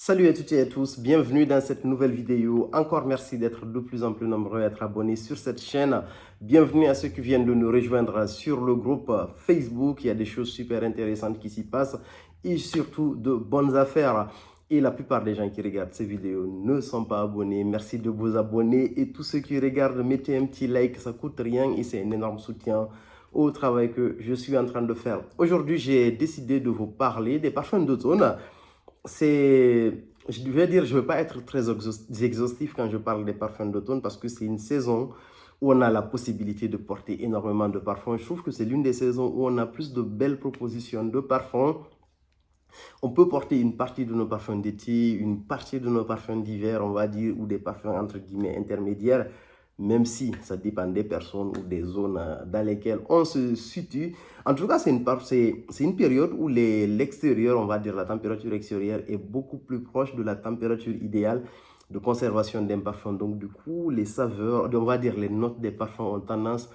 Salut à toutes et à tous, bienvenue dans cette nouvelle vidéo. Encore merci d'être de plus en plus nombreux à être abonnés sur cette chaîne. Bienvenue à ceux qui viennent de nous rejoindre sur le groupe Facebook. Il y a des choses super intéressantes qui s'y passent et surtout de bonnes affaires. Et la plupart des gens qui regardent ces vidéos ne sont pas abonnés. Merci de vous abonner et tous ceux qui regardent, mettez un petit like, ça coûte rien et c'est un énorme soutien au travail que je suis en train de faire. Aujourd'hui, j'ai décidé de vous parler des parfums d'automne. Je vais dire, je ne veux pas être très exhaustif quand je parle des parfums d'automne parce que c'est une saison où on a la possibilité de porter énormément de parfums. Je trouve que c'est l'une des saisons où on a plus de belles propositions de parfums. On peut porter une partie de nos parfums d'été, une partie de nos parfums d'hiver, on va dire, ou des parfums entre guillemets intermédiaires, même si ça dépend des personnes ou des zones dans lesquelles on se situe. En tout cas, c'est une période où l'extérieur, on va dire la température extérieure, est beaucoup plus proche de la température idéale de conservation d'un parfum. Donc, du coup, les saveurs, on va dire les notes des parfums ont tendance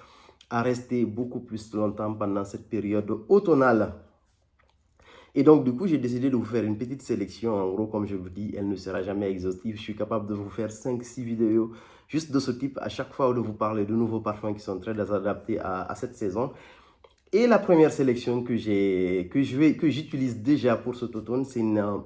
à rester beaucoup plus longtemps pendant cette période automnale. Et donc, du coup, j'ai décidé de vous faire une petite sélection. En gros, comme je vous dis, elle ne sera jamais exhaustive. Je suis capable de vous faire 5-6 vidéos juste de ce type à chaque fois de vous parler de nouveaux parfums qui sont très adaptés à cette saison. Et la première sélection que j'utilise déjà pour cet automne, c'est un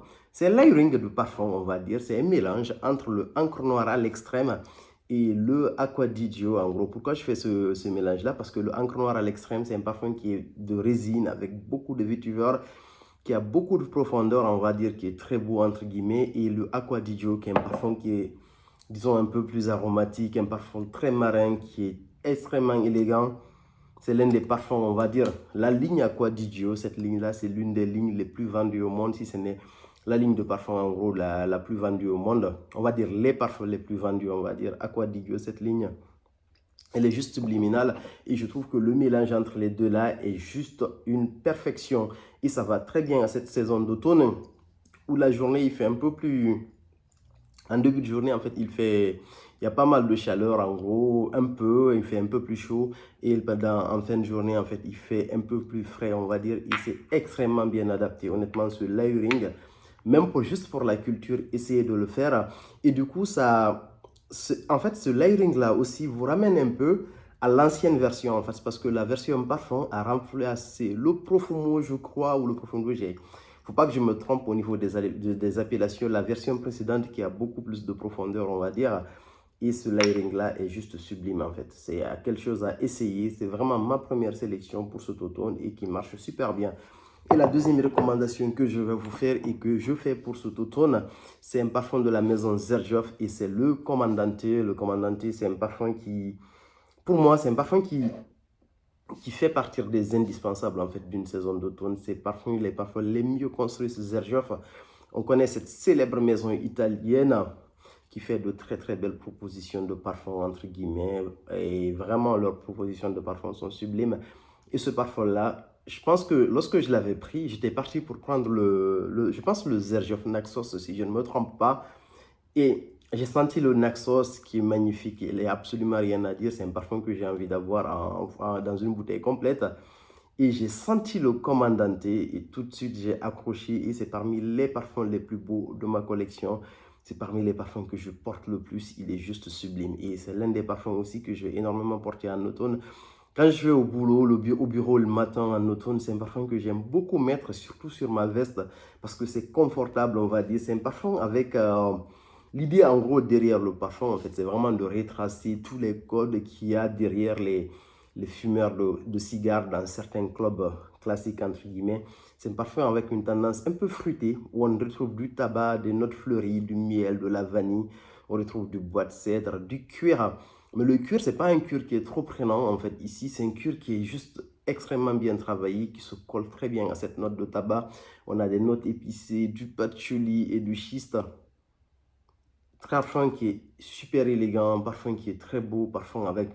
layering de parfum, on va dire. C'est un mélange entre le encre noire à l'extrême et le Acqua di Gio, en gros. Pourquoi je fais ce mélange-là? Parce que le encre noire à l'extrême, c'est un parfum qui est de résine avec beaucoup de vétiver, qui a beaucoup de profondeur, on va dire, qui est très beau, entre guillemets. Et le Acqua di Gio, qui est un parfum qui est, disons, un peu plus aromatique, un parfum très marin, qui est extrêmement élégant. C'est l'un des parfums, on va dire, la ligne Acqua di Gio, cette ligne-là, c'est l'une des lignes les plus vendues au monde, si ce n'est la ligne de parfum, en gros, la plus vendue au monde. On va dire les parfums les plus vendus, on va dire, Acqua di Gio, cette ligne, elle est juste subliminale et je trouve que le mélange entre les deux là est juste une perfection. Et ça va très bien à cette saison d'automne où la journée, il fait un peu plus... En début de journée, en fait, il y a pas mal de chaleur, en gros, un peu, il fait un peu plus chaud. Et en fin de journée, en fait, il fait un peu plus frais, on va dire. Et c'est extrêmement bien adapté. Honnêtement, ce layering, même juste pour la culture, essayez de le faire. Et du coup, en fait, ce layering-là aussi vous ramène un peu à l'ancienne version, en fait, parce que la version parfum a remplacé le Profumo, je crois, ou le Profumo, faut pas que je me trompe au niveau des appellations. La version précédente qui a beaucoup plus de profondeur, on va dire, et ce layering-là est juste sublime en fait. C'est quelque chose à essayer. C'est vraiment ma première sélection pour cet automne et qui marche super bien. Et la deuxième recommandation que je vais vous faire et que je fais pour cet automne, c'est un parfum de la maison Xerjoff et c'est le Commandante. Le Commandante, c'est un parfum qui, pour moi, c'est un parfum qui fait partir des indispensables en fait d'une saison d'automne. C'est parfums, les parfums les mieux construits sur Xerjoff. On connaît cette célèbre maison italienne qui fait de très très belles propositions de parfums entre guillemets et vraiment leurs propositions de parfums sont sublimes. Et ce parfum-là, je pense que lorsque je l'avais pris, j'étais parti pour prendre je pense le Xerjoff Naxos si je ne me trompe pas. Et j'ai senti le Naxos qui est magnifique. Il n'y a absolument rien à dire. C'est un parfum que j'ai envie d'avoir dans une bouteille complète. Et j'ai senti le Commandante et tout de suite j'ai accroché. Et c'est parmi les parfums les plus beaux de ma collection. C'est parmi les parfums que je porte le plus. Il est juste sublime. Et c'est l'un des parfums aussi que j'ai énormément porté en automne. Quand je vais au boulot, au bureau le matin en automne, c'est un parfum que j'aime beaucoup mettre, surtout sur ma veste, parce que c'est confortable, on va dire. C'est un parfum avec... l'idée, en gros, derrière le parfum, en fait, c'est vraiment de retracer tous les codes qu'il y a derrière les fumeurs de cigares dans certains clubs classiques, entre guillemets. C'est un parfum avec une tendance un peu fruitée, où on retrouve du tabac, des notes fleuries, du miel, de la vanille. On retrouve du bois de cèdre, du cuir. Mais le cuir, c'est pas un cuir qui est trop prenant, en fait. Ici, c'est un cuir qui est juste extrêmement bien travaillé, qui se colle très bien à cette note de tabac. On a des notes épicées, du patchouli et du schiste. Parfum qui est super élégant, parfum qui est très beau, parfum avec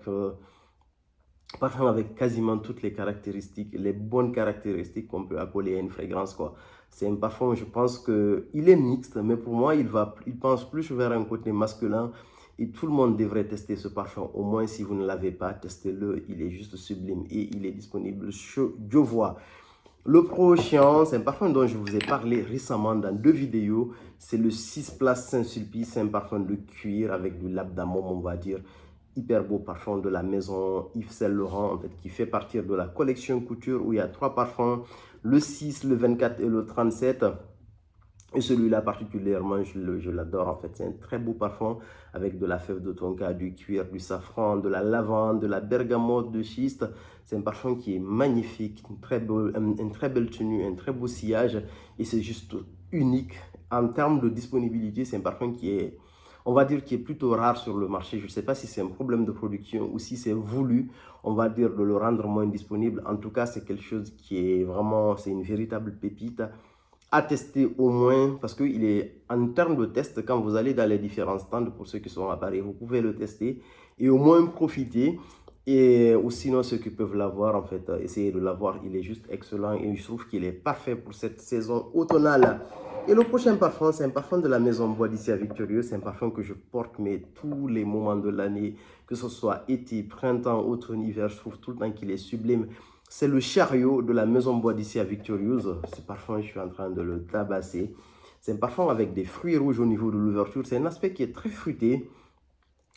quasiment toutes les caractéristiques, les bonnes caractéristiques qu'on peut accoler à une fragrance, quoi. C'est un parfum, je pense qu'il est mixte, mais pour moi, il pense plus vers un côté masculin. Et tout le monde devrait tester ce parfum. Au moins, si vous ne l'avez pas, testez-le. Il est juste sublime et il est disponible chez Jovois. Le prochain, c'est un parfum dont je vous ai parlé récemment dans 2 vidéos. C'est le 6 Place Saint-Sulpice. C'est un parfum de cuir avec du labdamum, on va dire. Hyper beau parfum de la maison Yves Saint Laurent, en fait, qui fait partie de la collection couture où il y a 3 parfums, le 6, le 24 et le 37. Et celui-là particulièrement, je l'adore en fait. C'est un très beau parfum avec de la fève de tonka, du cuir, du safran, de la lavande, de la bergamote, de schiste. C'est un parfum qui est magnifique, une très belle tenue, un très beau sillage. Et c'est juste unique. En termes de disponibilité, c'est un parfum qui est, on va dire, qui est plutôt rare sur le marché. Je ne sais pas si c'est un problème de production ou si c'est voulu, on va dire, de le rendre moins disponible. En tout cas, c'est quelque chose qui est vraiment, c'est une véritable pépite à tester au moins, parce qu'il est en termes de test, quand vous allez dans les différents stands, pour ceux qui sont à Paris, vous pouvez le tester et au moins profiter. Et ou sinon, ceux qui peuvent l'avoir, en fait, essayez de l'avoir. Il est juste excellent et je trouve qu'il est parfait pour cette saison automnale. Et le prochain parfum, c'est un parfum de la maison Bois d'Ici à Victorieux. C'est un parfum que je porte mais tous les moments de l'année, que ce soit été, printemps, automne, hiver. Je trouve tout le temps qu'il est sublime. C'est le chariot de la maison Bois d'Ici à Victorieuse. Ce parfum, je suis en train de le tabasser. C'est un parfum avec des fruits rouges au niveau de l'ouverture. C'est un aspect qui est très fruité,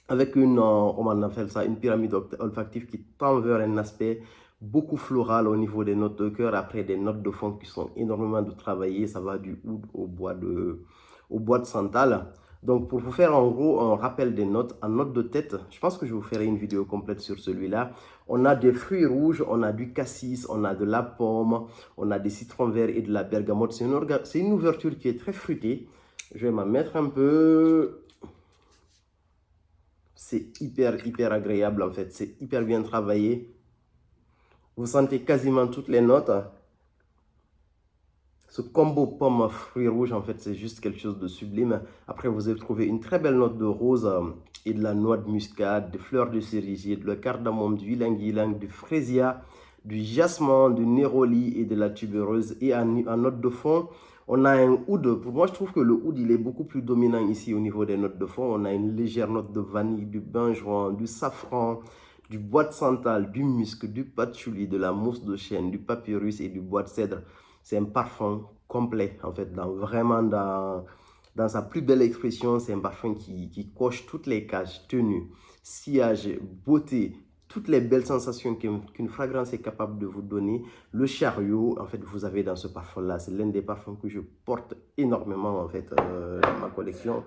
avec une, on appelle ça, une pyramide olfactive qui tend vers un aspect beaucoup floral au niveau des notes de cœur. Après, des notes de fond qui sont énormément de travailler. Ça va du oud au bois de santal. Donc, pour vous faire en gros un rappel des notes, en note de tête, je pense que je vous ferai une vidéo complète sur celui-là. On a des fruits rouges, on a du cassis, on a de la pomme, on a des citrons verts et de la bergamote. C'est une ouverture qui est très fruitée. Je vais m'en mettre un peu. C'est hyper agréable en fait. C'est hyper bien travaillé. Vous sentez quasiment toutes les notes. Ce combo pomme fruits rouges, en fait, c'est juste quelque chose de sublime. Après, vous avez trouvé une très belle note de rose et de la noix de muscade, des fleurs de cerisier, de la cardamome, du ylang-ylang, du frésia, du jasmin, du néroli et de la tubereuse. Et en note de fond, on a un oud. Pour moi, je trouve que le oud, il est beaucoup plus dominant ici au niveau des notes de fond. On a une légère note de vanille, du benjoin, du safran, du bois de santal, du musc, du patchouli, de la mousse de chêne, du papyrus et du bois de cèdre. C'est un parfum complet, en fait, vraiment dans sa plus belle expression. C'est un parfum qui coche toutes les cases, tenue, sillage, beauté, toutes les belles sensations qu'une fragrance est capable de vous donner. Le chariot, en fait, vous avez dans ce parfum-là. C'est l'un des parfums que je porte énormément, en fait, dans ma collection.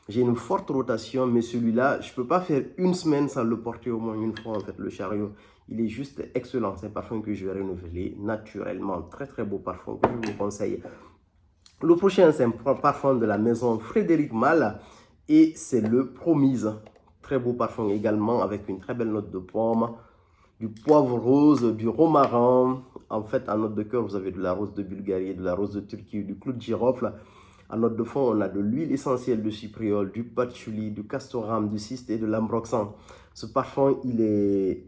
J'ai une forte rotation, mais celui-là, je ne peux pas faire une semaine sans le porter au moins une fois, en fait, le chariot. Il est juste excellent. C'est un parfum que je vais renouveler naturellement. Très beau parfum que je vous conseille. Le prochain, c'est un parfum de la maison Frédéric Malle et c'est le Promise. Très beau parfum également avec une très belle note de pomme, du poivre rose, du romarin. En fait, en note de cœur, vous avez de la rose de Bulgarie, de la rose de Turquie, du clou de girofle. En note de fond, on a de l'huile essentielle de cypriol, du patchouli, du castoram, du cyste et de l'ambroxan. Ce parfum, il est,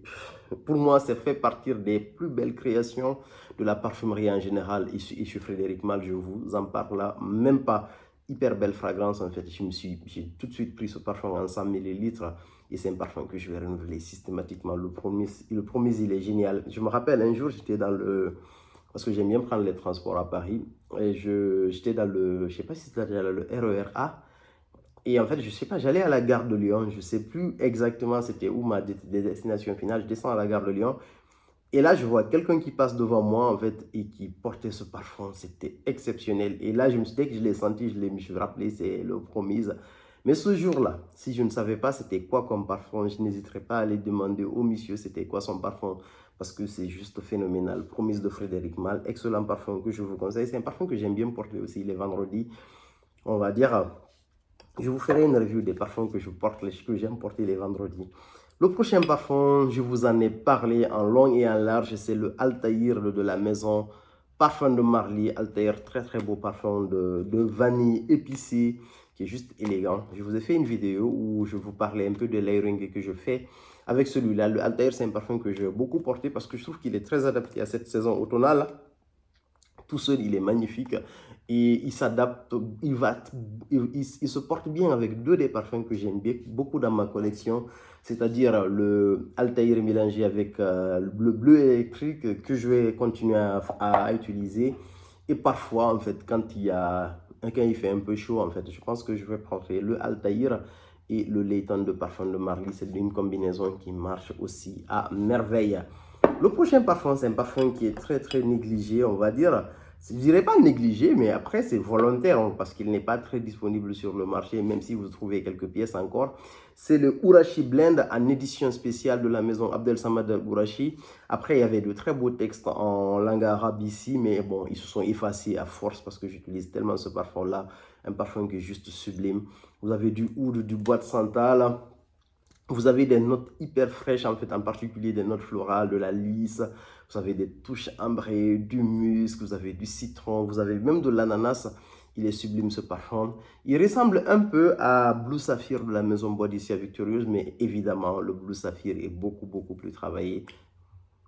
pour moi, c'est fait partie des plus belles créations de la parfumerie en général. Et chez Frédéric Malle, je vous en parle là, même pas. Hyper belle fragrance, en fait. J'ai tout de suite pris ce parfum en 100 ml. Et c'est un parfum que je vais renouveler systématiquement. Le premier, il est génial. Je me rappelle, un jour, j'étais dans le... Parce que j'aime bien prendre les transports à Paris. Et j'étais dans le... Je ne sais pas si c'était le RER A. Et en fait, je ne sais pas, j'allais à la gare de Lyon. Je ne sais plus exactement c'était où ma destination finale. Je descends à la gare de Lyon. Et là, je vois quelqu'un qui passe devant moi, en fait, et qui portait ce parfum. C'était exceptionnel. Et là, je me suis dit, dès que je l'ai senti, je me suis rappelé, c'est le Promise. Mais ce jour-là, si je ne savais pas c'était quoi comme parfum, je n'hésiterais pas à aller demander au monsieur c'était quoi son parfum. Parce que c'est juste phénoménal. Promise de Frédéric Malle, excellent parfum que je vous conseille. C'est un parfum que j'aime bien porter aussi les vendredis. On va dire, je vous ferai une review des parfums que je porte, que j'aime porter les vendredis. Le prochain parfum, je vous en ai parlé en long et en large, c'est le Altaïr de la maison Parfum de Marly. Altaïr, très beau parfum de vanille épicé, qui est juste élégant. Je vous ai fait une vidéo où je vous parlais un peu de layering que je fais avec celui-là. Le Altaïr, c'est un parfum que j'ai beaucoup porté parce que je trouve qu'il est très adapté à cette saison automnale. Tout seul, il est magnifique. et il s'adapte, il se porte bien avec deux des parfums que j'aime bien beaucoup dans ma collection, c'est-à-dire le Altair mélangé avec le bleu électrique que je vais continuer à utiliser. Et parfois, en fait, quand il fait un peu chaud, en fait, je pense que je vais prendre le Altair et le Layton de parfum de Marly. C'est une combinaison qui marche aussi à merveille. Le prochain parfum, c'est un parfum qui est très très négligé, on va dire. Je ne dirais pas négligé, mais après c'est volontaire hein, parce qu'il n'est pas très disponible sur le marché, même si vous trouvez quelques pièces encore. C'est le Urashi Blend en édition spéciale de la maison Abdel Samad Urashi. Après, il y avait de très beaux textes en langue arabe ici, mais bon, ils se sont effacés à force parce que j'utilise tellement ce parfum-là. Un parfum qui est juste sublime. Vous avez du oud, du bois de santal. Vous avez des notes hyper fraîches, en fait, en particulier des notes florales, de la lys. Vous avez des touches ambrées, du musc, vous avez du citron, vous avez même de l'ananas. Il est sublime ce parfum. Il ressemble un peu à Blue Sapphire de la maison Bois d'ici Victorieuse, mais évidemment, le Blue Sapphire est beaucoup plus travaillé.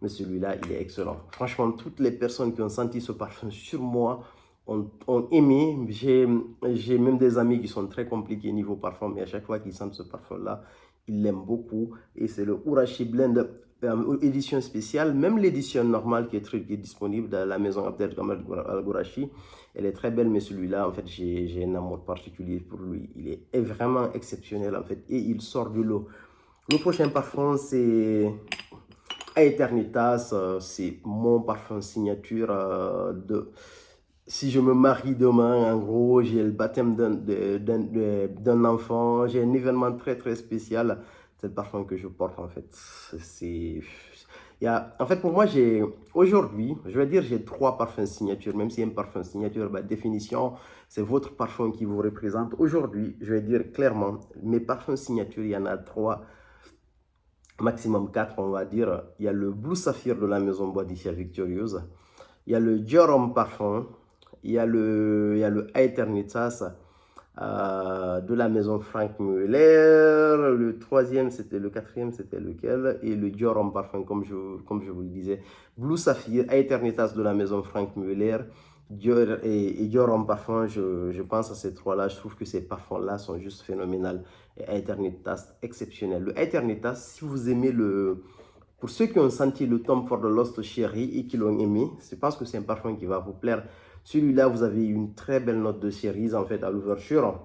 Mais celui-là, il est excellent. Franchement, toutes les personnes qui ont senti ce parfum sur moi ont aimé. J'ai même des amis qui sont très compliqués niveau parfum, mais à chaque fois qu'ils sentent ce parfum-là, ils l'aiment beaucoup. Et c'est le Urashi Blend édition spéciale. Même l'édition normale qui est disponible dans la maison Abdel Kamal Al-Gourachi, elle est très belle, mais celui-là, en fait, j'ai un amour particulier pour lui. Il est vraiment exceptionnel, en fait, et il sort du lot. Le prochain parfum, c'est Aeternitas, c'est mon parfum signature si je me marie demain, en gros, j'ai le baptême d'un enfant, j'ai un événement très spécial, c'est le parfum que je porte en fait. En fait, pour moi, aujourd'hui, je vais dire, j'ai trois parfums signature, même si un parfum signature, par définition, c'est votre parfum qui vous représente. Aujourd'hui, je vais dire clairement, mes parfums signature, il y en a trois, maximum 4, on va dire. Il y a le Blue Sapphire de la maison Bois d'ici Victorieuse. Il y a le Dior Homme Parfum. Il y a le Aeternitas de la maison Franck Muller. Le quatrième, c'était lequel? Et le Dior Homme Parfum, comme je vous le disais. Blue Sapphire, Aeternitas de la maison Franck Muller. Dior et Dior Homme Parfum, je pense à ces trois-là. Je trouve que ces parfums-là sont juste phénoménales. Et Aeternitas, exceptionnel. Le Aeternitas, si vous aimez pour ceux qui ont senti le Tom Ford de Lost Cherry et qui l'ont aimé, je pense que c'est un parfum qui va vous plaire. Celui-là, vous avez une très belle note de cerise en fait à l'ouverture.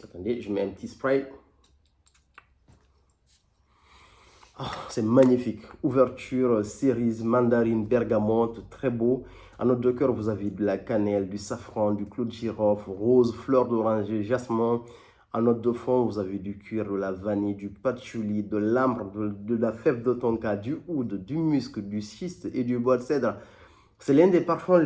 Attendez, je mets un petit spray. Oh, c'est magnifique. Ouverture, cerise, mandarine, bergamote, très beau. En note de cœur, vous avez de la cannelle, du safran, du clou de girofle, rose, fleur d'oranger, jasmin. En note de fond, vous avez du cuir, de la vanille, du patchouli, de l'ambre, de la fève de tonka, du oud, du musc, du schiste et du bois de cèdre. C'est l'un des parfums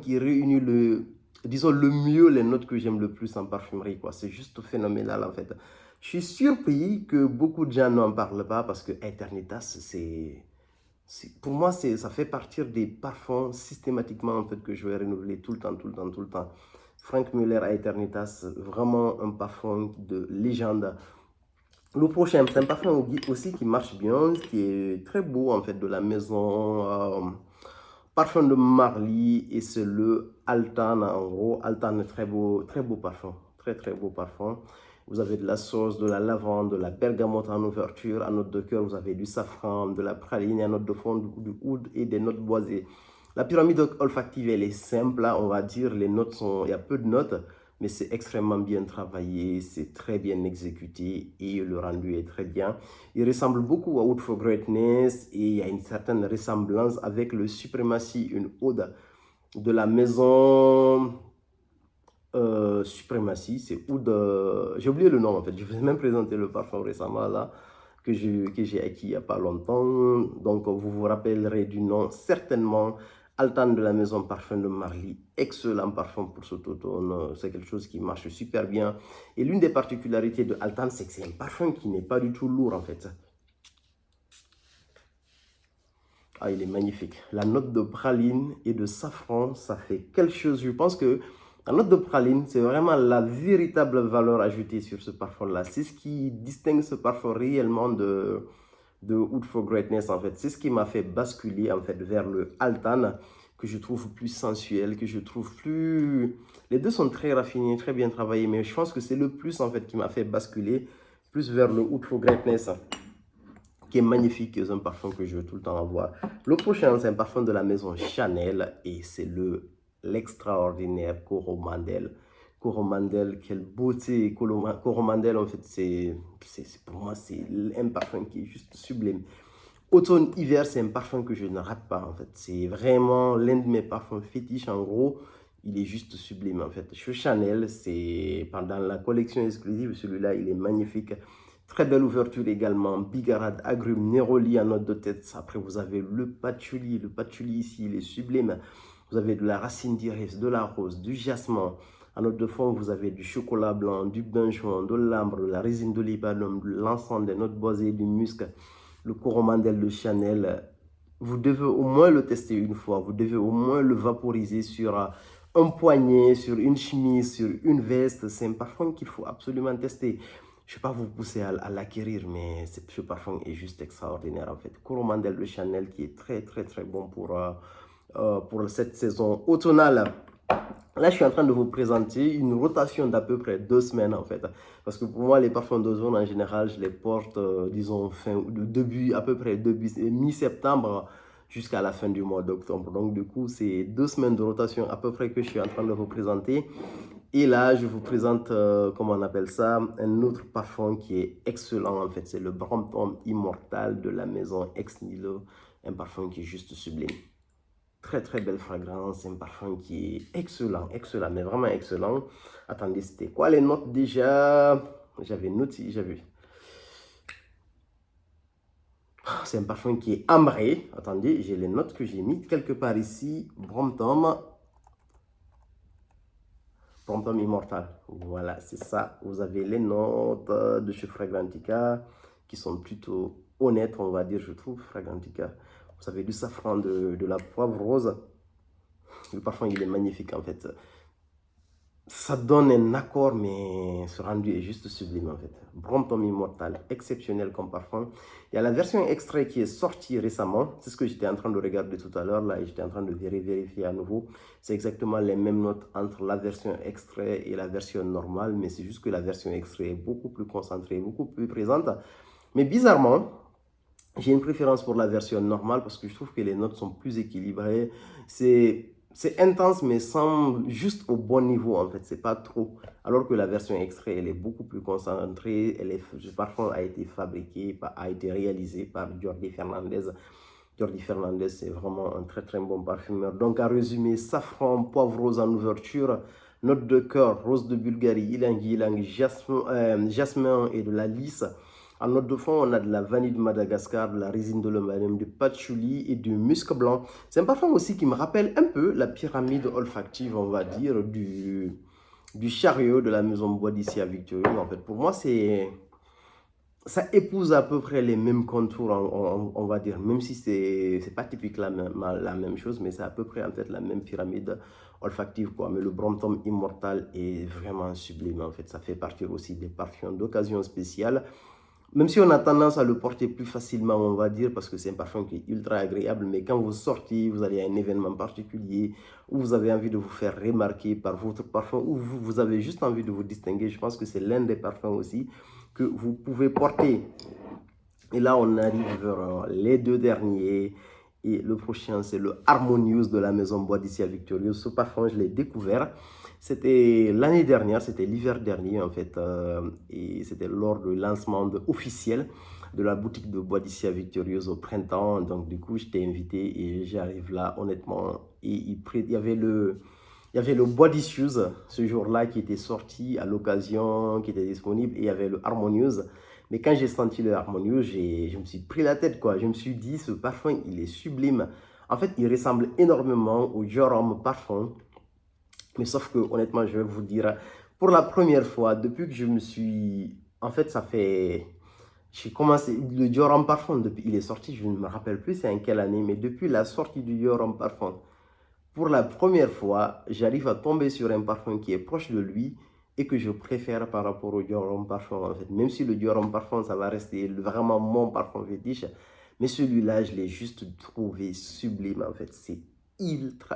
qui réunit disons le mieux les notes que j'aime le plus en parfumerie, quoi. C'est juste phénoménal, en fait. Je suis surpris que beaucoup de gens n'en parlent pas parce que Eternitas, pour moi, ça fait partie des parfums systématiquement, en fait, que je vais renouveler tout le temps. Franck Muller Eternitas, vraiment un parfum de légende. Le prochain, c'est un parfum aussi qui marche bien, qui est très beau, en fait, de la maison parfum de Marly, et c'est le Altan. En gros, Altan est très beau parfum, très beau parfum. Vous avez de la sauce, de la lavande, de la bergamote en ouverture. En note de cœur, vous avez du safran, de la praline, en note de fond, du oud et des notes boisées. La pyramide olfactive, elle est simple, là, on va dire. Il y a peu de notes, mais c'est extrêmement bien travaillé, c'est très bien exécuté et le rendu est très bien. Il ressemble beaucoup à Oud for Greatness et il y a une certaine ressemblance avec le Supremacy, une ode de la maison Supremacy. C'est Oud, j'ai oublié le nom en fait, je vous ai même présenté le parfum récemment là, que j'ai acquis il n'y a pas longtemps. Donc vous vous rappellerez du nom certainement. Altan de la maison Parfum de Marly, excellent parfum pour cet automne, c'est quelque chose qui marche super bien. Et l'une des particularités de Altan, c'est que c'est un parfum qui n'est pas du tout lourd en fait. Ah, il est magnifique. La note de praline et de safran, ça fait quelque chose. Je pense que la note de praline, c'est vraiment la véritable valeur ajoutée sur ce parfum-là. C'est ce qui distingue ce parfum réellement de Oud for Greatness en fait. C'est ce qui m'a fait basculer en fait vers le Altan. que je trouve plus sensuel, que je trouve plus... Les deux sont très raffinés, très bien travaillés, mais je pense que c'est le plus en fait qui m'a fait basculer plus vers le Oud for Greatness, qui est magnifique, c'est un parfum que je veux tout le temps avoir. Le prochain, c'est un parfum de la maison Chanel et c'est l'extraordinaire Coromandel. Coromandel, quelle beauté! Coromandel, en fait, pour moi, c'est un parfum qui est juste sublime. Automne-hiver, c'est un parfum que je ne rate pas, en fait. C'est vraiment l'un de mes parfums fétiches, en gros. Il est juste sublime, en fait. Chez Chanel, c'est pendant la collection exclusive, celui-là, il est magnifique. Très belle ouverture également. Bigarade, agrumes, néroli en note de tête. Après, vous avez le patchouli. Le patchouli ici, il est sublime. Vous avez de la racine d'iris, de la rose, du jasmin. En note de fond, vous avez du chocolat blanc, du benjoin, de l'ambre, de la résine de Libanum, de l'encens, des notes boisées, du musc. Le Coromandel de Chanel, vous devez au moins le tester une fois. Vous devez au moins le vaporiser sur un poignet, sur une chemise, sur une veste. C'est un parfum qu'il faut absolument tester. Je ne vais pas vous pousser à l'acquérir, mais ce parfum est juste extraordinaire en fait. Coromandel de Chanel qui est très très très bon pour cette saison automnale. Là, je suis en train de vous présenter une rotation d'à peu près 2 semaines en fait. Parce que pour moi, les parfums d'ozone en général, je les porte, disons, à peu près mi-septembre jusqu'à la fin du mois d'octobre. Donc, du coup, c'est 2 semaines de rotation à peu près que je suis en train de vous présenter. Et là, je vous présente, comment on appelle ça, un autre parfum qui est excellent en fait. C'est le Brompton Immortal de la maison Ex Nihilo. Un parfum qui est juste sublime. Très très belle fragrance, un parfum qui est excellent, excellent, mais vraiment excellent. Attendez, c'était quoi les notes déjà? J'avais noté, j'avais... C'est un parfum qui est ambré. Attendez, j'ai les notes que j'ai mis quelque part ici. Brompton Immortal. Voilà, c'est ça. Vous avez les notes de chez Fragrantica qui sont plutôt honnêtes, on va dire, je trouve, Fragrantica. Vous avez du safran, de la poivre rose. Le parfum, il est magnifique en fait. Ça donne un accord, mais ce rendu est juste sublime en fait. Brompton Immortal, exceptionnel comme parfum. Il y a la version extrait qui est sortie récemment. C'est ce que j'étais en train de regarder tout à l'heure. Là, j'étais en train de vérifier à nouveau. C'est exactement les mêmes notes entre la version extrait et la version normale. Mais c'est juste que la version extrait est beaucoup plus concentrée, beaucoup plus présente. Mais bizarrement, j'ai une préférence pour la version normale parce que je trouve que les notes sont plus équilibrées. C'est intense, mais juste au bon niveau, en fait. C'est pas trop. Alors que la version extrait, elle est beaucoup plus concentrée. Le parfum a été fabriqué, a été réalisé par Jordi Fernandez. Jordi Fernandez, c'est vraiment un très très bon parfumeur. Donc, à résumer, safran, poivre rose en ouverture, note de cœur, rose de Bulgarie, ylang-ylang, jasmin et de la lys. En note de fond, on a de la vanille de Madagascar, de la résine de l'Omanum, du patchouli et du musc blanc. C'est un parfum aussi qui me rappelle un peu la pyramide olfactive, on va dire, du chariot de la maison Bois d'ici à Victorieux. En fait, pour moi, ça épouse à peu près les mêmes contours, on va dire, même si c'est pas typique la même chose, mais c'est à peu près en fait la même pyramide olfactive, quoi. Mais le Brompton Immortal est vraiment sublime, en fait. Ça fait partie aussi des parfums d'occasion spéciale. Même si on a tendance à le porter plus facilement, on va dire, parce que c'est un parfum qui est ultra agréable, mais quand vous sortez, vous allez à un événement particulier, où vous avez envie de vous faire remarquer par votre parfum, ou vous avez juste envie de vous distinguer, je pense que c'est l'un des parfums aussi que vous pouvez porter. Et là, on arrive vers les deux derniers. Et le prochain, c'est le Harmonious de la maison Bois d'ici à Victorieux. Ce parfum, je l'ai découvert. C'était l'année dernière, c'était l'hiver dernier en fait. Et c'était lors du lancement officiel de la boutique de Bois d'ici à Victorieux au printemps. Donc du coup, j'étais invité et j'arrive là, honnêtement. Et il y avait le Body Shoes ce jour-là qui était sorti à l'occasion, qui était disponible. Et il y avait le Harmonious. Mais quand j'ai senti le Harmonious, je me suis pris la tête, quoi. Je me suis dit, ce parfum, il est sublime. En fait, il ressemble énormément au Jorom parfum. Mais sauf que, honnêtement, je vais vous dire, pour la première fois, depuis que je me suis... En fait, ça fait... J'ai commencé... Le Jorom parfum, depuis il est sorti, je ne me rappelle plus c'est en quelle année, mais depuis la sortie du Jorom parfum, pour la première fois, j'arrive à tomber sur un parfum qui est proche de lui et que je préfère par rapport au Jorom parfum en fait. Même si le Jorom parfum, ça va rester vraiment mon parfum fétiche, mais celui-là, je l'ai juste trouvé sublime en fait. C'est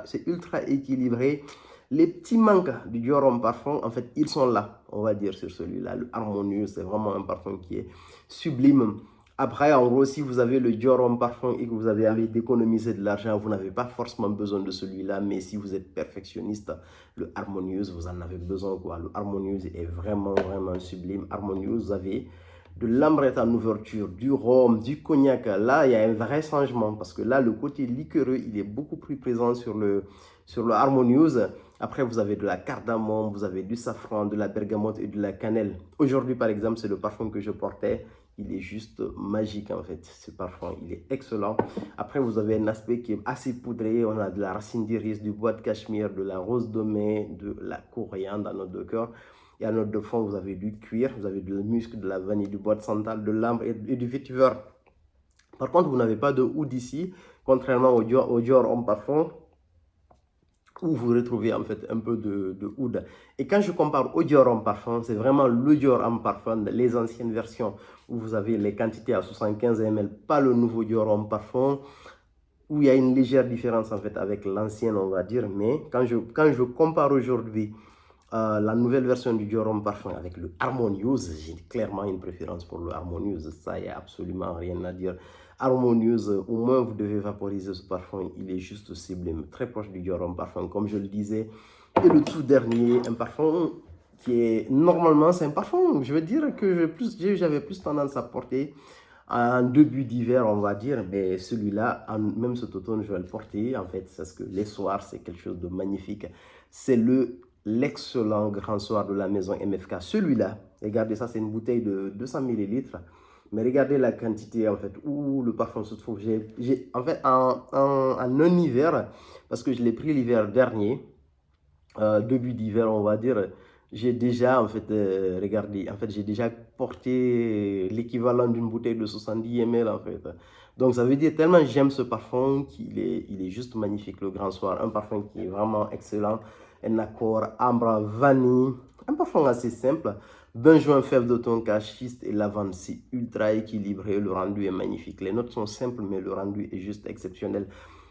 c'est ultra équilibré. Les petits manques du Dior Homme Parfum, en fait, ils sont là, on va dire, sur celui-là. Le Harmonieux, c'est vraiment un parfum qui est sublime. Après, en gros, si vous avez le Dior Homme Parfum et que vous avez envie d'économiser de l'argent, vous n'avez pas forcément besoin de celui-là. Mais si vous êtes perfectionniste, le Harmonieuse, vous en avez besoin, quoi. Le Harmonieuse est vraiment, vraiment sublime. Harmonieuse, vous avez de l'ambrette en ouverture, du rhum, du cognac. Là, il y a un vrai changement parce que là, le côté liquoreux, il est beaucoup plus présent sur le Harmonieuse. Après, vous avez de la cardamome, vous avez du safran, de la bergamote et de la cannelle. Aujourd'hui, par exemple, c'est le parfum que je portais. Il est juste magique, en fait, ce parfum. Il est excellent. Après, vous avez un aspect qui est assez poudré. On a de la racine d'iris, du bois de cachemire, de la rose de mai, de la coriandre dans notre cœur. Et à notre de fond, vous avez du cuir, vous avez de la musc, de la vanille, du bois de santal, de l'ambre et du vétiver. Par contre, vous n'avez pas de oud ici, contrairement au Dior Homme Parfum, où vous retrouvez en fait un peu de oud. Et quand je compare au Dior Homme Parfum, c'est vraiment le Dior Homme Parfum, les anciennes versions, où vous avez les quantités à 75 ml, pas le nouveau Dior Homme Parfum, où il y a une légère différence en fait avec l'ancienne, on va dire. Mais quand je compare aujourd'hui la nouvelle version du Dior Homme Parfum avec le Harmonieuse, j'ai clairement une préférence pour le Harmonieuse. Ça, il n'y a absolument rien à dire. Harmonieuse, au moins vous devez vaporiser ce parfum. Il est juste sublime, très proche du Dior Homme Parfum, comme je le disais. Et le tout dernier, un parfum qui est normalement, c'est un parfum, je veux dire que j'avais plus tendance à porter en début d'hiver, on va dire, mais celui-là, même cet automne, je vais le porter. En fait, parce que les soirs, c'est quelque chose de magnifique. C'est l'excellent grand soir de la maison MFK. Celui-là, regardez ça, c'est une bouteille de 200 millilitres. Mais regardez la quantité, en fait, où le parfum se trouve. En fait, en un hiver, parce que je l'ai pris l'hiver dernier, début d'hiver, on va dire, j'ai déjà, en fait, regardez, en fait, j'ai déjà porté l'équivalent d'une bouteille de 70 ml, en fait. Donc, ça veut dire tellement j'aime ce parfum il est juste magnifique, le Grand Soir. Un parfum qui est vraiment excellent. Un accord ambre, vanille. Un parfum assez simple. Benjoin, fève de tonka, schiste et lavande. C'est ultra équilibré. Le rendu est magnifique. Les notes sont simples, mais le rendu est juste exceptionnel.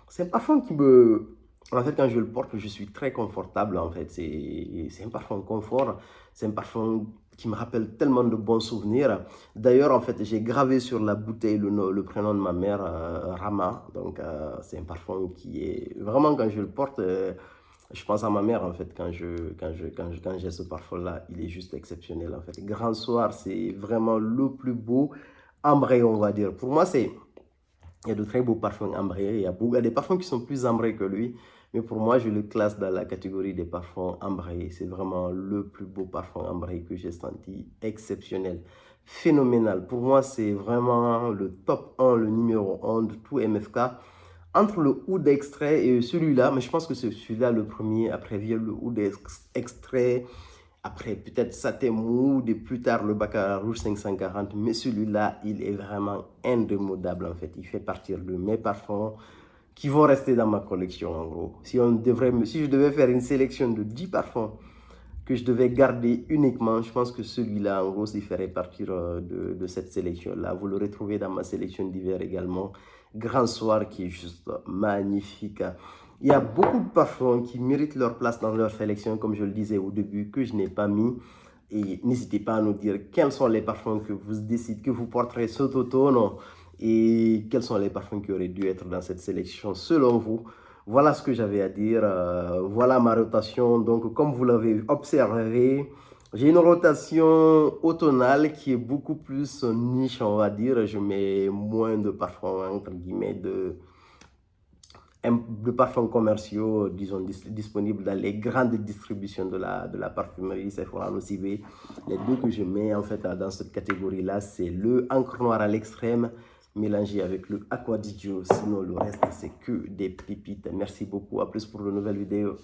C'est un parfum qui me... En fait, quand je le porte, je suis très confortable, en fait. C'est un parfum confort. C'est un parfum qui me rappelle tellement de bons souvenirs. D'ailleurs, en fait, j'ai gravé sur la bouteille le prénom de ma mère, Rama. Donc, c'est un parfum qui est... Vraiment, quand je le porte, je pense à ma mère, en fait, quand j'ai ce parfum-là. Il est juste exceptionnel, en fait. Grand Soir, c'est vraiment le plus beau ambré, on va dire. Pour moi, il y a de très beaux parfums ambrés. Il y a des parfums qui sont plus ambrés que lui. Mais pour moi, je le classe dans la catégorie des parfums ambrés. C'est vraiment le plus beau parfum ambré que j'ai senti. Exceptionnel. Phénoménal. Pour moi, c'est vraiment le top 1, le numéro 1 de tout MFK. Entre le oud extrait et celui-là, mais je pense que c'est celui-là le premier. Après vient le oud extrait. Après, peut-être Satin Mood et plus tard le Baccarat Rouge 540. Mais celui-là, il est vraiment indémodable en fait. Il fait partie de mes parfums qui vont rester dans ma collection en gros. Si je devais faire une sélection de 10 parfums que je devais garder uniquement, je pense que celui-là en gros, il ferait partir de cette sélection-là. Vous le retrouvez dans ma sélection d'hiver également. Grand Soir qui est juste magnifique. Il y a beaucoup de parfums qui méritent leur place dans leur sélection, comme je le disais au début, que je n'ai pas mis. Et n'hésitez pas à nous dire quels sont les parfums que vous décidez, que vous porterez cet automne et quels sont les parfums qui auraient dû être dans cette sélection selon vous. Voilà ce que j'avais à dire. Voilà ma rotation. Donc, comme vous l'avez observé, j'ai une rotation automnale qui est beaucoup plus niche, on va dire. Je mets moins de parfums, entre guillemets, de parfums commerciaux, disons, disponibles dans les grandes distributions de la parfumerie, Sephora, Nocibé. Les deux que je mets en fait dans cette catégorie-là, c'est le encre noire à l'extrême mélangé avec le Aqua Di Gio. Sinon, le reste, c'est que des pépites. Merci beaucoup. À plus pour de nouvelles vidéos.